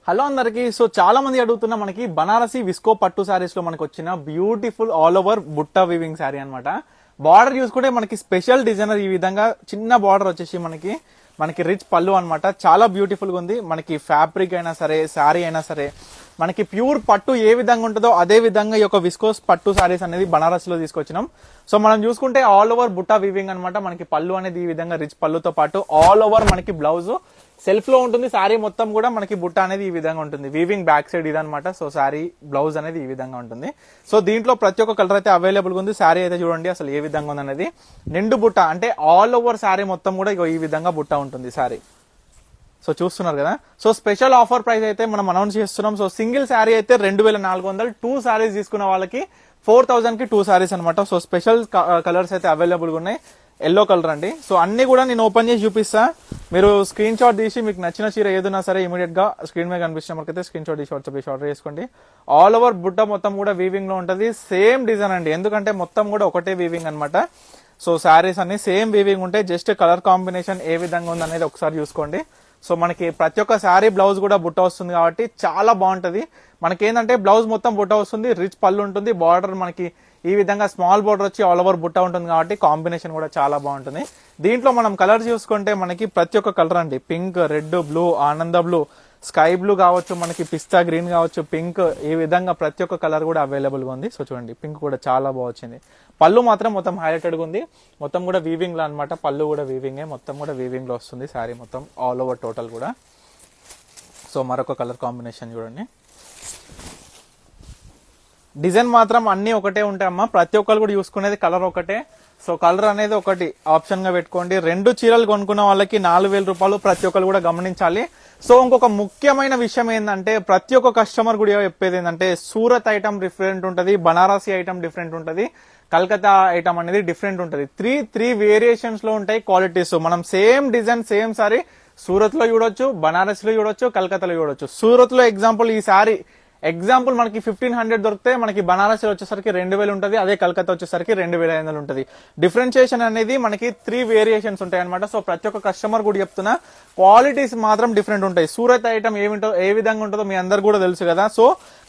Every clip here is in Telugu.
హలో అందరికి. సో చాలా మంది అడుగుతున్న మనకి బనారసి విస్కో పట్టు సారీస్ లో మనకి వచ్చిన బ్యూటిఫుల్ ఆల్ ఓవర్ బుట్ట వీవింగ్ సారీ అన్నమాట. బార్డర్ చూసుకుంటే మనకి స్పెషల్ డిజైనర్ ఈ విధంగా చిన్న బార్డర్ వచ్చేసి మనకి రిచ్ పళ్ళు అన్నమాట. చాలా బ్యూటిఫుల్ గా ఉంది. మనకి ఫ్యాబ్రిక్ అయినా సరే, సారీ అయినా సరే, మనకి ప్యూర్ పట్టు ఏ విధంగా ఉంటుందో అదే విధంగా ఈ యొక్క విస్కోస్ పట్టు సారీస్ అనేది బనారస్ లో తీసుకొచ్చినాం. సో మనం చూసుకుంటే ఆల్ ఓవర్ బుట్టా వీవింగ్ అనమాట. మనకి పళ్ళు అనేది ఈ విధంగా రిచ్ పళ్ళుతో పాటు ఆల్ ఓవర్ మనకి బ్లౌజ్ సెల్ఫ్ లో ఉంటుంది. శారీ మొత్తం కూడా మనకి బుట్ట అనేది ఈ విధంగా ఉంటుంది. వీవింగ్ బ్యాక్ సైడ్ ఇదనమాట. సో శారీ బ్లౌజ్ అనేది ఈ విధంగా ఉంటుంది. సో దీంట్లో ప్రతి ఒక్క కలర్ అయితే అవైలబుల్ గా ఉంది. శారీ అయితే చూడండి అసలు ఏ విధంగా ఉంది అనేది. నిండు బుట్ట అంటే ఆల్ ఓవర్ శారీ మొత్తం కూడా ఈ విధంగా బుట్ట ఉంటుంది శారీ. సో చూస్తున్నారు కదా. సో స్పెషల్ ఆఫర్ ప్రైస్ అయితే మనం అనౌన్స్ చేస్తున్నాం. సో సింగిల్ శారీ అయితే 2400, 2 శారీస్ తీసుకున్న వాళ్ళకి 4000 కి 2 శారీస్ అనమాట. సో స్పెషల్ కలర్స్ అయితే అవైలబుల్ గా ఉన్నాయి. ఎల్లో కలర్ అండి. సో అన్ని కూడా నేను ఓపెన్ చేసి చూపిస్తా. మీరు స్క్రీన్ షాట్ తీసి మీకు నచ్చిన చీర ఏదైనా సరే ఇమీడియట్ గా స్క్రీన్ మీద కనిపిస్తున్న మనకైతే స్క్రీన్ షాట్ తీసి వాట్సాప్ చేసి ఆర్డర్ చేసుకోండి. ఆల్ ఓవర్ బుట్ట మొత్తం కూడా వీవింగ్ లో ఉంటది. సేమ్ డిజైన్ అండి, ఎందుకంటే మొత్తం కూడా ఒకటే వీవింగ్ అనమాట. సో శారీస్ అన్ని సేమ్ వీవింగ్ ఉంటాయి. జస్ట్ కలర్ కాంబినేషన్ ఏ విధంగా ఉంది అనేది ఒకసారి చూసుకోండి. సో మనకి ప్రతి ఒక్క శారీ బ్లౌజ్ కూడా బుట్ట వస్తుంది కాబట్టి చాలా బాగుంటది. మనకి ఏంటంటే బ్లౌజ్ మొత్తం బుట్ట వస్తుంది, రిచ్ పళ్ళు ఉంటుంది, బార్డర్ మనకి ఈ విధంగా స్మాల్ బార్డర్ వచ్చి ఆల్ ఓవర్ బుట్ట ఉంటుంది కాబట్టి కాంబినేషన్ కూడా చాలా బాగుంటుంది. దీంట్లో మనం కలర్ చూసుకుంటే మనకి ప్రతి ఒక్క కలర్ అండి, పింక్, రెడ్, బ్లూ, ఆనంద బ్లూ, స్కై బ్లూ కావచ్చు, మనకి పిస్తా గ్రీన్ కావచ్చు, పింక్, ఈ విధంగా ప్రతి ఒక్క కలర్ కూడా అవైలబుల్ గా ఉంది. సో చూడండి పింక్ కూడా చాలా బాగా వచ్చింది. పళ్ళు మాత్రం మొత్తం హైలైటెడ్ గా ఉంది. మొత్తం కూడా వీవింగ్ లో అనమాట. పళ్ళు కూడా వీవింగ్, మొత్తం కూడా వీవింగ్ లో వస్తుంది శారీ మొత్తం ఆల్ ఓవర్ టోటల్ కూడా. సో మరొక కలర్ కాంబినేషన్ చూడండి. డిజైన్ మాత్రం అన్ని ఒకటే ఉంటాయమ్మా. ప్రతి ఒక్కరు కూడా చూసుకునేది కలర్ ఒకటే. సో కలర్ అనేది ఒకటి ఆప్షన్ గా పెట్టుకోండి. 2 చీరలు కొనుక్కున్న వాళ్ళకి 4000 రూపాయలు ప్రతి ఒక్కరు కూడా గమనించాలి. సో ఇంకొక ముఖ్యమైన విషయం ఏంటంటే ప్రతి ఒక్క కస్టమర్ కూడా చెప్పేది ఏంటంటే సూరత్ ఐటమ్ డిఫరెంట్ ఉంటది, బనారసి ఐటమ్ డిఫరెంట్ ఉంటది, కలకత్తా ఐటమ్ అనేది డిఫరెంట్ ఉంటది. త్రీ వేరియేషన్స్ లో ఉంటాయి క్వాలిటీస్. మనం same design same sorry Surat లో చూడొచ్చు, బనారస్ లో చూడొచ్చు, కలకత్తాలో చూడొచ్చు. సూరత్ లో ఎగ్జాంపుల్ ఈ సారీ మనకి 1500 దొరికితే మనకి బనారస్ వచ్చేసరికి 2000 ఉంటది, అదే కలకత్తా వచ్చేసరికి 2500 ఉంటది. డిఫరెన్షియేషన్ అనేది మనకి 3 వేరియేషన్స్ ఉంటాయి అనమాట. సో ప్రతి ఒక్క కస్టమర్ కూడా చెప్తున్నా క్వాలిటీస్ మాత్రం డిఫరెంట్ ఉంటాయి. సూరత్ ఐటమ్ ఏ విధంగా ఉంటుందో మీ అందరు కూడా తెలుసు కదా. సో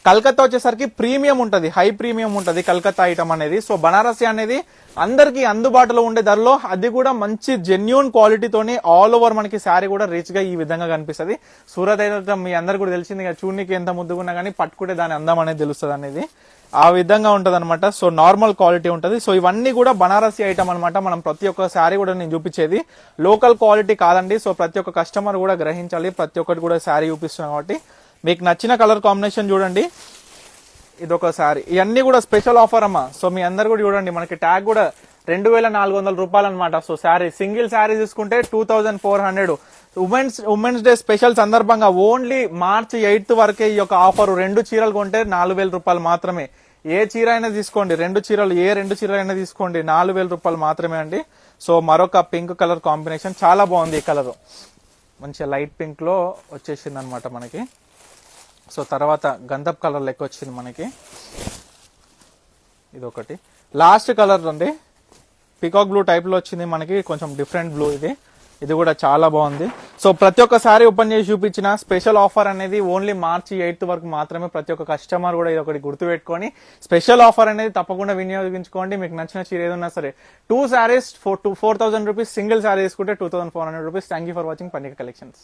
కలకత్తా వచ్చేసరికి ప్రీమియం ఉంటది, హై ప్రీమియం ఉంటది కలకత్తా ఐటమ్ అనేది. సో బనారసి అనేది అందరికి అందుబాటులో ఉండే ధరలో, అది కూడా మంచి జెన్యూన్ క్వాలిటీతోని ఆల్ ఓవర్ మనకి శారీ కూడా రిచ్ గా ఈ విధంగా కనిపిస్తుంది. సూరత్ ఐటమ్ మీ అందరు కూడా తెలిసింది కదా, చూడనికి ఎంత ముద్దుగున్నా కానీ పట్టుకుంటే దాని అందం అనేది తెలుస్తుంది అనేది. ఆ విధంగా ఉంటది అనమాట. సో నార్మల్ క్వాలిటీ ఉంటది. సో ఇవన్నీ కూడా బనారసి ఐటమ్ అనమాట. మనం ప్రతి ఒక్క శారీ కూడా నేను చూపించేది లోకల్ క్వాలిటీ కాదండి. సో ప్రతి ఒక్క కస్టమర్ కూడా గ్రహించాలి. ప్రతి ఒక్కటి కూడా శారీ చూపిస్తున్నాం కాబట్టి మీకు నచ్చిన కలర్ కాంబినేషన్ చూడండి. ఇదొక శారీ. ఇవన్నీ కూడా స్పెషల్ ఆఫర్ అమ్మా. సో మీ అందరు కూడా చూడండి, మనకి ట్యాగ్ కూడా 2400 రూపాయలు అనమాట. సో శారీ సింగిల్ శారీ తీసుకుంటే 2400. ఉమెన్స్ డే స్పెషల్ సందర్భంగా ఓన్లీ మార్చి 8th వరకే ఈ యొక్క ఆఫర్. 2 చీరలు కొంటే 4000 రూపాయలు మాత్రమే. ఏ చీర అయినా తీసుకోండి, 2 చీరలు అయినా తీసుకోండి, 4000 రూపాయలు మాత్రమే అండి. సో మరొక పింక్ కలర్ కాంబినేషన్ చాలా బాగుంది. ఈ కలర్ మంచిగా లైట్ పింక్ లో వచ్చేసింది అనమాట మనకి. సో తర్వాత గంధప్ కలర్ లెక్క వచ్చింది మనకి. ఇదొకటి లాస్ట్ కలర్ అండి, పికాక్ బ్లూ టైప్ లో వచ్చింది మనకి, కొంచెం డిఫరెంట్ బ్లూ. ఇది కూడా చాలా బాగుంది. సో ప్రతి ఒక్కసారి ఓపెన్ చేసి చూపించిన స్పెషల్ ఆఫర్ అనేది ఓన్లీ మార్చి 8th వరకు మాత్రమే. ప్రతి ఒక్క కస్టమర్ కూడా ఇది ఒకటి గుర్తు పెట్టుకొని స్పెషల్ ఆఫర్ అనేది తప్పకుండా వినియోగించుకోండి. మీకు నచ్చిన చీర ఏదన్నా సరే 2 శారీస్ 4000 రూపీస్, సింగిల్ శారీ తీసుకుంటే 2400 rupees. Thank you for watching paneer collections.